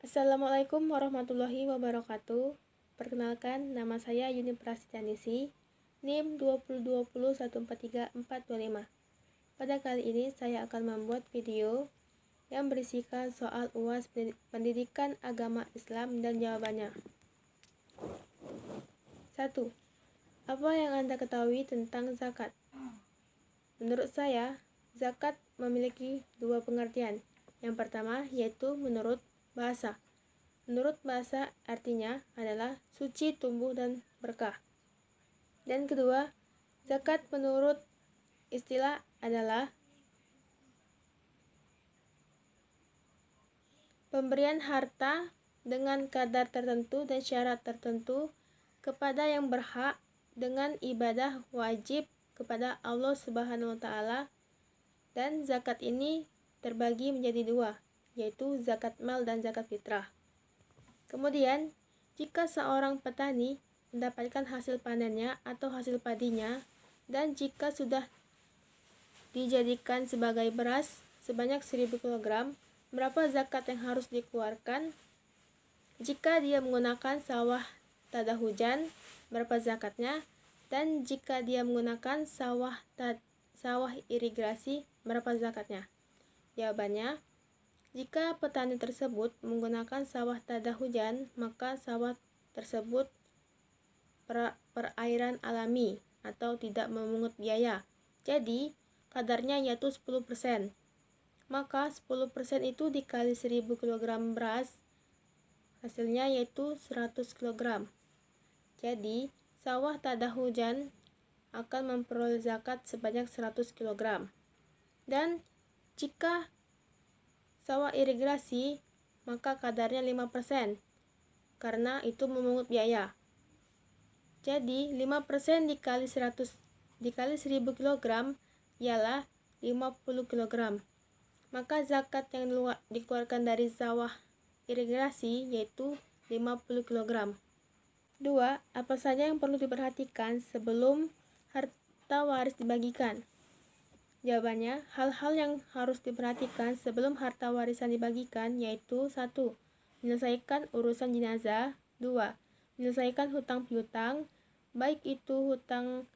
Assalamualaikum warahmatullahi wabarakatuh. Perkenalkan, nama saya Yuni Prasetyanisi, NIM 20201434425. Pada kali ini saya akan membuat video yang berisikan soal UAS Pendidikan Agama Islam dan jawabannya. 1. Apa yang Anda ketahui tentang zakat? Menurut saya, zakat memiliki dua pengertian. Yang pertama yaitu menurut bahasa. Menurut bahasa artinya adalah suci, tumbuh, dan berkah. Dan kedua, zakat menurut istilah adalah pemberian harta dengan kadar tertentu dan syarat tertentu kepada yang berhak dengan ibadah wajib kepada Allah Subhanahu wa Ta'ala. Dan zakat ini terbagi menjadi dua, yaitu zakat mal dan zakat fitrah. Kemudian, jika seorang petani mendapatkan hasil panennya atau hasil padinya, dan jika sudah dijadikan sebagai beras sebanyak 1000 kg, berapa zakat yang harus dikeluarkan? Jika dia menggunakan sawah tada hujan, berapa zakatnya? Dan jika dia menggunakan sawah irigasi, berapa zakatnya? Jawabannya, jika petani tersebut menggunakan sawah tada hujan, maka sawah tersebut perairan alami atau tidak memungut biaya. Jadi, kadarnya yaitu 10%. Maka 10% itu dikali 1000 kg beras, hasilnya yaitu 100 kg. Jadi, sawah tada hujan akan memperoleh zakat sebanyak 100 kg. Dan jika sawah irigasi, maka kadarnya 5%, karena itu memungut biaya. Jadi 5% dikali 1000 kg ialah 50 kg. Maka zakat yang dikeluarkan dari sawah irigasi yaitu 50 kg. 2. Apa saja yang perlu diperhatikan sebelum harta waris dibagikan? Jawabannya, hal-hal yang harus diperhatikan sebelum harta warisan dibagikan yaitu 1. Menyelesaikan urusan jenazah. 2. Menyelesaikan hutang piutang, baik itu hutang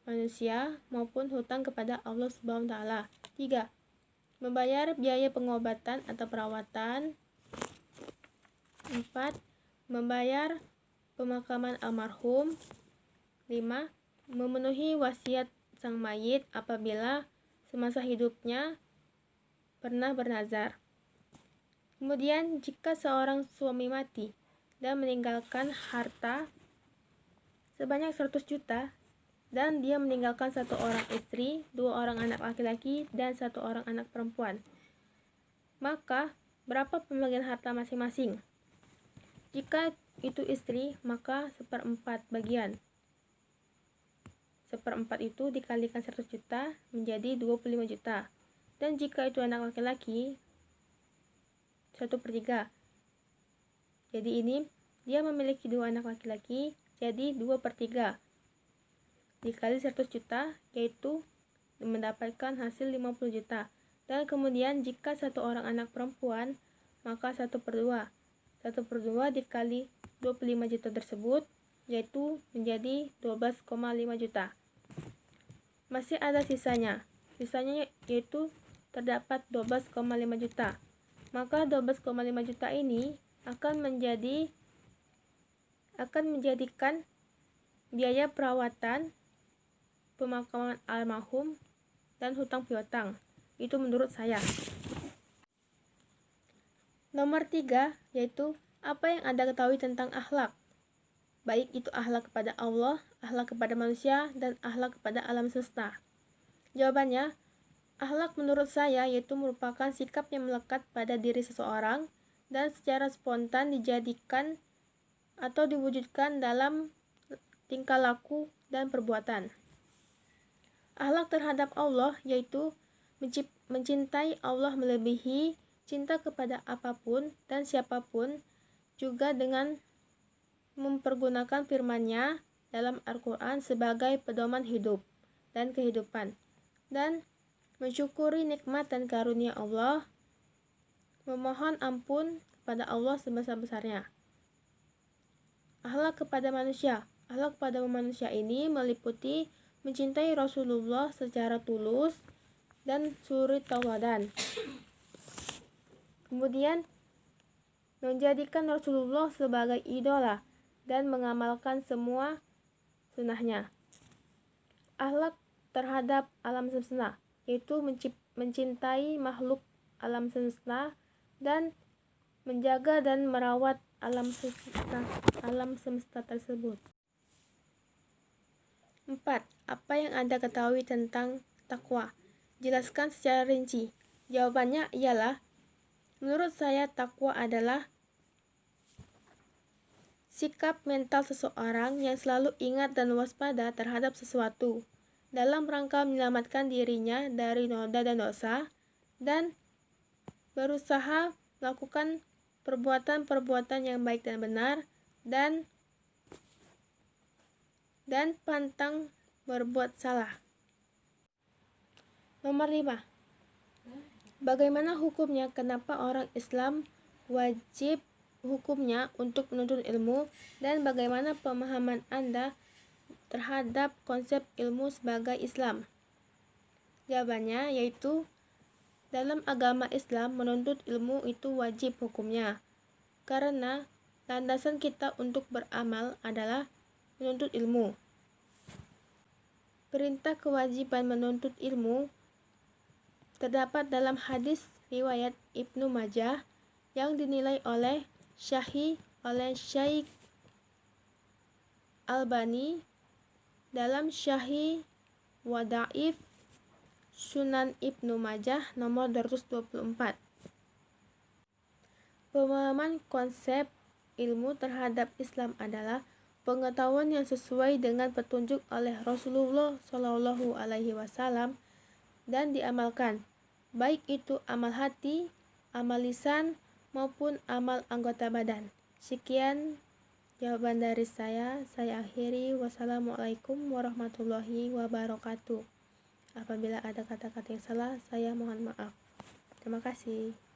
manusia maupun hutang kepada Allah Subhanahu wa Ta'ala. 3. Membayar biaya pengobatan atau perawatan. 4. Membayar pemakaman almarhum. 5. Memenuhi wasiat sang mayit apabila semasa hidupnya pernah bernazar. Kemudian, jika seorang suami mati dan meninggalkan harta sebanyak 100 juta dan dia meninggalkan 1 orang istri, 2 orang anak laki-laki, dan 1 orang anak perempuan, maka berapa pembagian harta masing-masing? Jika itu istri, maka 1/4 bagian. 1/4 itu dikalikan 100 juta menjadi 25 juta. Dan jika itu anak laki-laki, 1/3. Jadi ini dia memiliki 2 anak laki-laki, jadi 2/3 dikali 100 juta, yaitu mendapatkan hasil 50 juta. Dan kemudian jika 1 orang anak perempuan, maka 1/2. 1/2 dikali 25 juta tersebut, yaitu menjadi 12,5 juta. Masih ada sisanya. Sisanya yaitu terdapat 12,5 juta. Maka 12,5 juta ini akan menjadikan biaya perawatan, pemakaman almarhum, dan hutang piutang. Itu menurut saya. Nomor 3 yaitu apa yang Anda ketahui tentang akhlak? Baik itu akhlak kepada Allah, akhlak kepada manusia, dan akhlak kepada alam semesta. Jawabannya, akhlak menurut saya yaitu merupakan sikap yang melekat pada diri seseorang dan secara spontan dijadikan atau diwujudkan dalam tingkah laku dan perbuatan. Akhlak terhadap Allah yaitu mencintai Allah melebihi cinta kepada apapun dan siapapun, juga dengan mempergunakan firman-Nya dalam Al-Quran sebagai pedoman hidup dan kehidupan, dan mensyukuri nikmat dan karunia Allah, memohon ampun kepada Allah sebesar-besarnya. Akhlak kepada manusia. Akhlak kepada manusia ini meliputi mencintai Rasulullah secara tulus dan suri tauladan. Kemudian menjadikan Rasulullah sebagai idola dan mengamalkan semua sunnahnya. Akhlak terhadap alam semesta, yaitu mencintai makhluk alam semesta dan menjaga dan merawat alam semesta tersebut. 4. Apa yang Anda ketahui tentang takwa? Jelaskan secara rinci. Jawabannya ialah, menurut saya takwa adalah sikap mental seseorang yang selalu ingat dan waspada terhadap sesuatu dalam rangka menyelamatkan dirinya dari noda dan dosa dan berusaha melakukan perbuatan-perbuatan yang baik dan benar dan pantang berbuat salah. Nomor 5. Bagaimana hukumnya? Kenapa orang Islam wajib hukumnya untuk menuntut ilmu, dan bagaimana pemahaman Anda terhadap konsep ilmu sebagai Islam? Jawabannya yaitu, dalam agama Islam menuntut ilmu itu wajib hukumnya, karena landasan kita untuk beramal adalah menuntut ilmu. Perintah kewajiban menuntut ilmu terdapat dalam hadis riwayat Ibnu Majah yang dinilai oleh Syekh Albani dalam Sahih wa Dhaif Sunan Ibnu Majah nomor 224. Pemahaman konsep ilmu terhadap Islam adalah pengetahuan yang sesuai dengan petunjuk oleh Rasulullah Shallallahu Alaihi Wasallam dan diamalkan, baik itu amal hati, amal lisan, maupun amal anggota badan. Sekian jawaban dari saya akhiri. Wassalamualaikum warahmatullahi wabarakatuh. Apabila ada kata-kata yang salah, saya mohon maaf. Terima kasih.